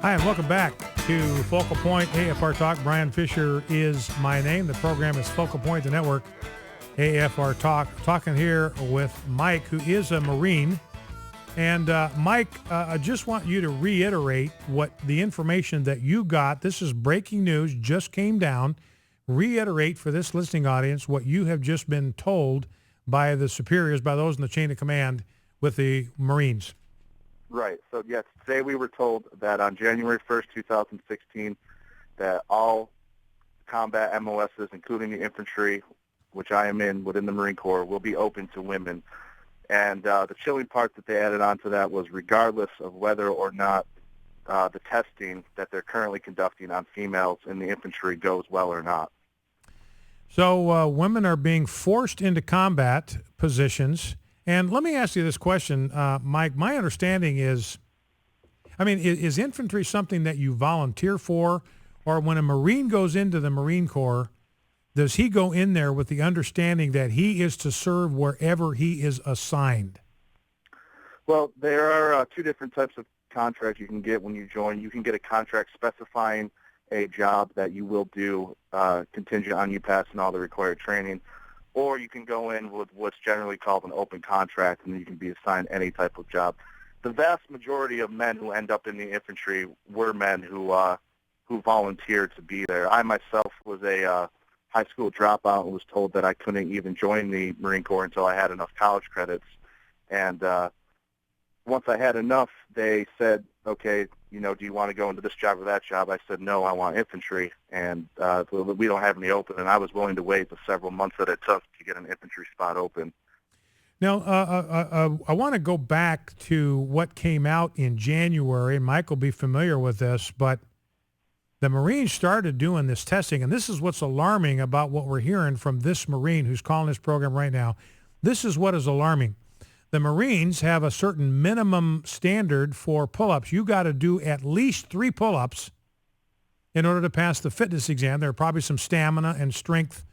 Hi, and welcome back to Focal Point AFR Talk. Brian Fisher is my name. The program is Focal Point, the network, AFR Talk. Talking here with Mike, who is a Marine. And Mike, I just want you to reiterate what the information that you got. This is breaking news, just came down. Reiterate for this listening audience what you have just been told by the superiors, by those in the chain of command with the Marines. Right. So, yes, today we were told that on January 1st, 2016, that all combat MOSs, including the infantry, which I am in within the Marine Corps, will be open to women. And the chilling part that they added on to that was regardless of whether or not the testing that they're currently conducting on females in the infantry goes well or not. So women are being forced into combat positions. And let me ask you this question, Mike. My understanding is, is infantry something that you volunteer for? Or when a Marine goes into the Marine Corps, does he go in there with the understanding that he is to serve wherever he is assigned? Well, there are two different types of contracts you can get when you join. You can get a contract specifying a job that you will do contingent on you passing all the required training. Or you can go in with what's generally called an open contract, and you can be assigned any type of job. The vast majority of men who end up in the infantry were men who volunteered to be there. I myself was a high school dropout and was told that I couldn't even join the Marine Corps until I had enough college credits. And once I had enough, they said, okay, do you want to go into this job or that job? I said, no, I want infantry, and we don't have any open. And I was willing to wait the several months that it took to get an infantry spot open. Now, I want to go back to what came out in January, and Mike will be familiar with this, but the Marines started doing this testing, and this is what's alarming about what we're hearing from this Marine who's calling this program right now. This is what is alarming. The Marines have a certain minimum standard for pull-ups. You got to do at least 3 pull-ups in order to pass the fitness exam. There are probably some stamina and strength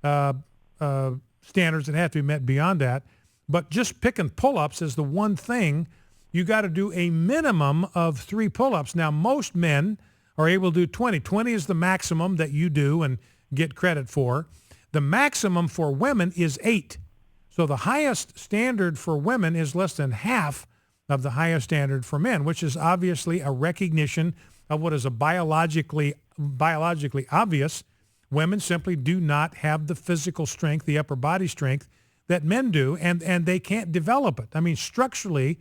standards that have to be met beyond that. But just picking pull-ups is the one thing. You got to do a minimum of 3 pull-ups. Now, most men are able to do 20. 20 is the maximum that you do and get credit for. The maximum for women is 8. So the highest standard for women is less than half of the highest standard for men, which is obviously a recognition of what is a biologically obvious. Women simply do not have the physical strength, the upper body strength that men do, and they can't develop it. I mean, structurally,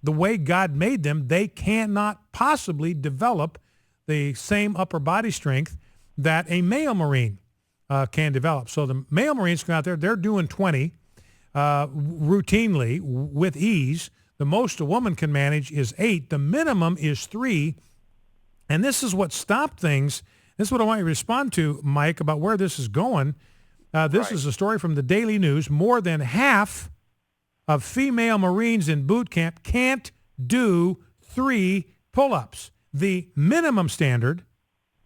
the way God made them, they cannot possibly develop the same upper body strength that a male Marine can develop. So the male Marines come out there, they're doing 20 routinely with ease. The most a woman can manage is 8. The minimum is 3. And this is what stopped things. This is what I want you to respond to, Mike, about where this is going. This is a story from the Daily News. More than half of female Marines in boot camp can't do 3 pull-ups. The minimum standard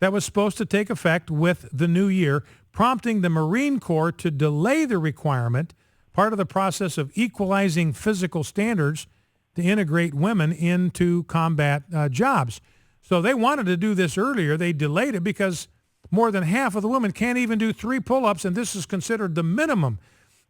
that was supposed to take effect with the new year, prompting the Marine Corps to delay the requirement, part of the process of equalizing physical standards to integrate women into combat jobs. So they wanted to do this earlier. They delayed it because more than half of the women can't even do 3 pull-ups, and this is considered the minimum.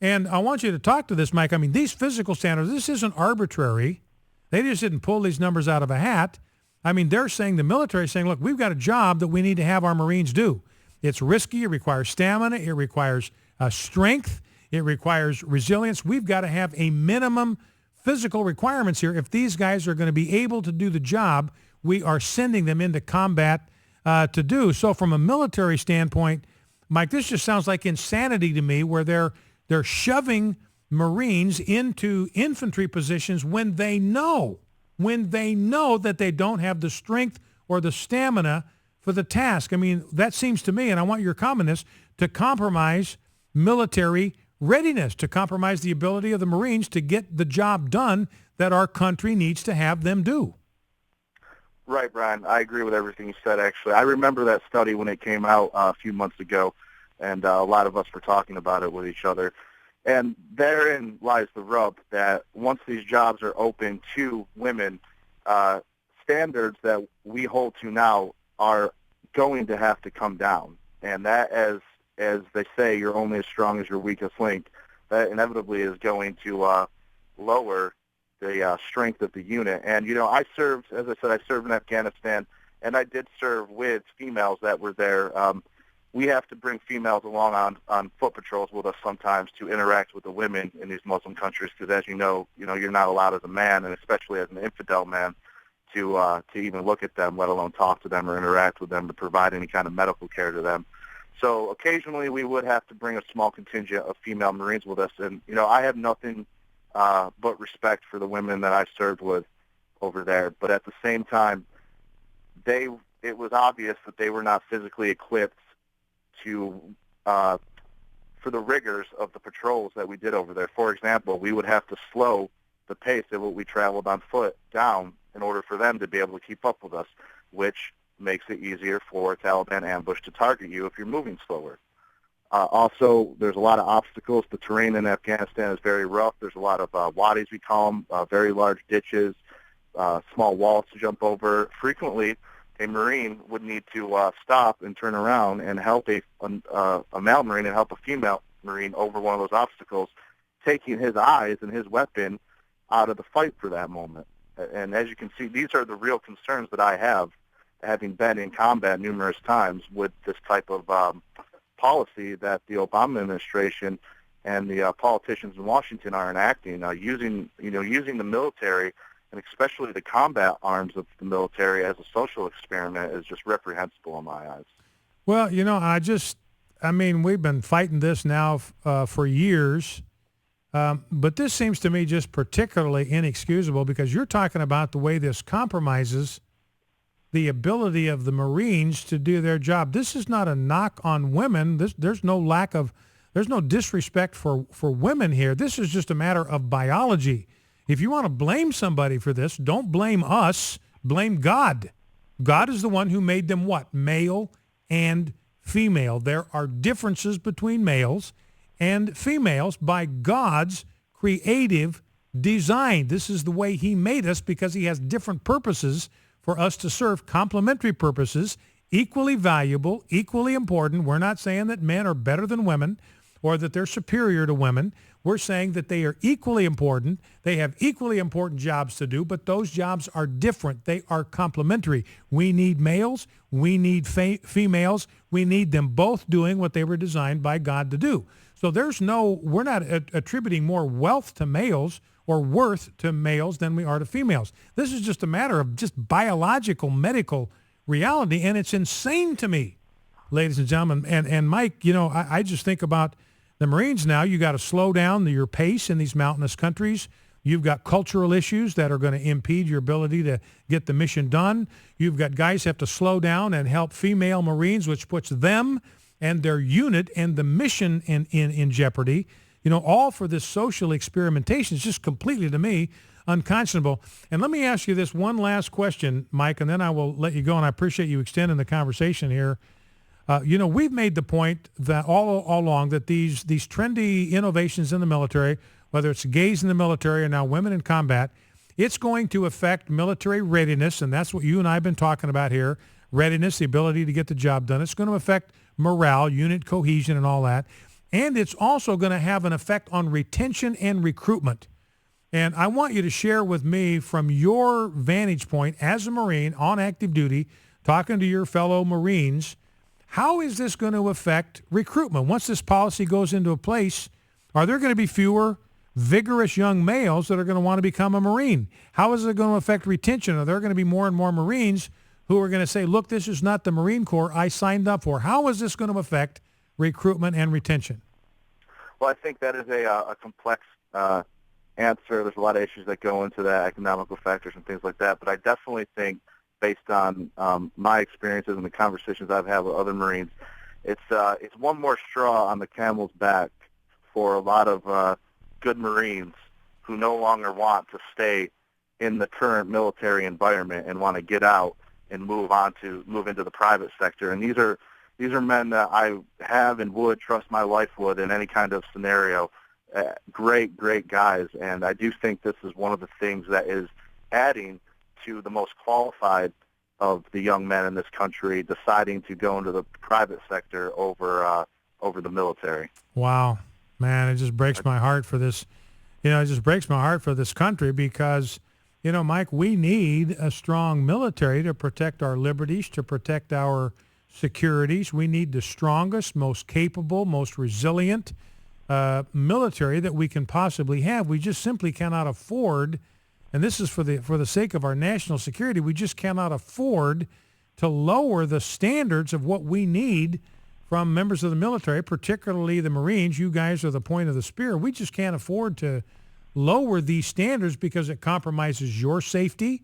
And I want you to talk to this, Mike. I mean, these physical standards, this isn't arbitrary. They just didn't pull these numbers out of a hat. I mean, they're saying, the military is saying, look, we've got a job that we need to have our Marines do. It's risky. It requires stamina. It requires strength. It requires resilience. We've got to have a minimum physical requirements here. If these guys are going to be able to do the job, we are sending them into combat to do. So from a military standpoint, Mike, this just sounds like insanity to me, where they're shoving Marines into infantry positions when they know that they don't have the strength or the stamina for the task. I mean, that seems to me, and I want your comment on this, to compromise military readiness, to compromise the ability of the Marines to get the job done that our country needs to have them do. Right, Brian. I agree with everything you said, actually. I remember that study when it came out a few months ago, and a lot of us were talking about it with each other. And therein lies the rub, that once these jobs are open to women, standards that we hold to now are going to have to come down, and that, as they say, you're only as strong as your weakest link. That inevitably is going to lower the strength of the unit. And I served, as I said, I served in Afghanistan, and I did serve with females that were there. We have to bring females along on foot patrols with us sometimes to interact with the women in these Muslim countries, because as you know, you're not allowed as a man, and especially as an infidel man, to even look at them, let alone talk to them or interact with them, to provide any kind of medical care to them. So occasionally we would have to bring a small contingent of female Marines with us, and I have nothing but respect for the women that I served with over there. But at the same time, it was obvious that they were not physically equipped for the rigors of the patrols that we did over there. For example, we would have to slow the pace at what we traveled on foot down in order for them to be able to keep up with us, which makes it easier for a Taliban ambush to target you if you're moving slower. Also, there's a lot of obstacles. The terrain in Afghanistan is very rough. There's a lot of wadis, we call them, very large ditches, small walls to jump over. Frequently, a Marine would need to stop and turn around and help a male Marine and help a female Marine over one of those obstacles, taking his eyes and his weapon out of the fight for that moment. And as you can see, these are the real concerns that I have, having been in combat numerous times with this type of policy that the Obama administration and the politicians in Washington are enacting, using the military, and especially the combat arms of the military, as a social experiment, is just reprehensible in my eyes. Well, we've been fighting this now for years, but this seems to me just particularly inexcusable, because you're talking about the way this compromises the ability of the Marines to do their job. This is not a knock on women. There's no disrespect for women here. This is just a matter of biology. If you want to blame somebody for this, don't blame us. Blame God. God is the one who made them what? Male and female. There are differences between males and females by God's creative design. This is the way he made us, because he has different purposes for us to serve, complementary purposes, equally valuable, equally important. We're not saying that men are better than women or that they're superior to women. We're saying that they are equally important. They have equally important jobs to do, but those jobs are different. They are complementary. We need males. We need females. We need them both doing what they were designed by God to do. So we're not attributing more wealth to males or worth to males than we are to females. This is just a matter of just biological, medical reality, and it's insane to me, ladies and gentlemen. And Mike, I just think about the Marines now. You got to slow down your pace in these mountainous countries. You've got cultural issues that are going to impede your ability to get the mission done. You've got guys who have to slow down and help female Marines, which puts them and their unit and the mission in jeopardy. All for this social experimentation. Is just completely, to me, unconscionable. And let me ask you this one last question, Mike, and then I will let you go, and I appreciate you extending the conversation here. We've made the point that all along that these trendy innovations in the military, whether it's gays in the military or now women in combat, it's going to affect military readiness, and that's what you and I have been talking about here, readiness, the ability to get the job done. It's going to affect morale, unit cohesion, and all that. And it's also going to have an effect on retention and recruitment. And I want you to share with me, from your vantage point as a Marine on active duty, talking to your fellow Marines, how is this going to affect recruitment? Once this policy goes into place, are there going to be fewer vigorous young males that are going to want to become a Marine? How is it going to affect retention? Are there going to be more and more Marines who are going to say, look, this is not the Marine Corps I signed up for? How is this going to affect recruitment and retention? Well, I think that is a complex answer. There's a lot of issues that go into that, economical factors and things like that. But I definitely think, based on my experiences and the conversations I've had with other Marines, it's one more straw on the camel's back for a lot of good Marines who no longer want to stay in the current military environment and want to get out and move into the private sector. And these are men that I have and would trust my life with in any kind of scenario. Great guys. And I do think this is one of the things that is adding to the most qualified of the young men in this country deciding to go into the private sector over the military. Wow, man, it just breaks my heart for this. It just breaks my heart for this country because, Mike, we need a strong military to protect our liberties, to protect our securities. We need the strongest, most capable, most resilient military that we can possibly have. We just simply cannot afford, and this is for the sake of our national security, we just cannot afford to lower the standards of what we need from members of the military, particularly the Marines. You guys are the point of the spear. We just can't afford to lower these standards because it compromises your safety.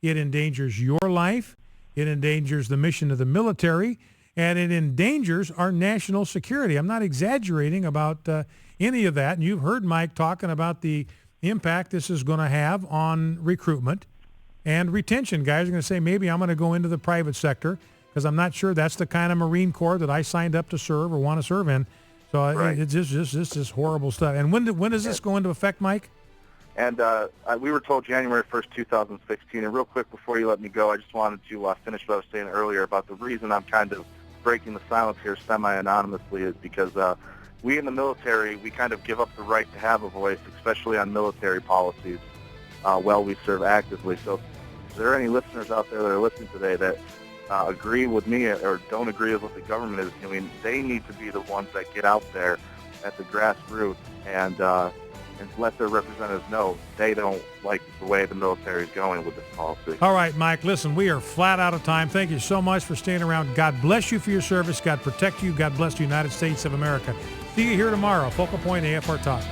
It endangers your life. It endangers the mission of the military, and it endangers our national security. I'm not exaggerating about any of that. And you've heard Mike talking about the impact this is going to have on recruitment and retention. Guys are going to say, maybe I'm going to go into the private sector because I'm not sure that's the kind of Marine Corps that I signed up to serve or want to serve in. So right. It's just horrible stuff. And when does this go into effect, Mike? And we were told January 1st, 2016. And real quick before you let me go, I just wanted to finish what I was saying earlier about the reason I'm kind of breaking the silence here semi-anonymously is because we in the military, we kind of give up the right to have a voice, especially on military policies, while we serve actively. So if there are any listeners out there that are listening today that agree with me or don't agree with what the government is doing, they need to be the ones that get out there at the grassroots and let their representatives know they don't like the way the military is going with this policy. All right, Mike, listen, we are flat out of time. Thank you so much for staying around. God bless you for your service. God protect you. God bless the United States of America. See you here tomorrow. Focal Point AFR Talk.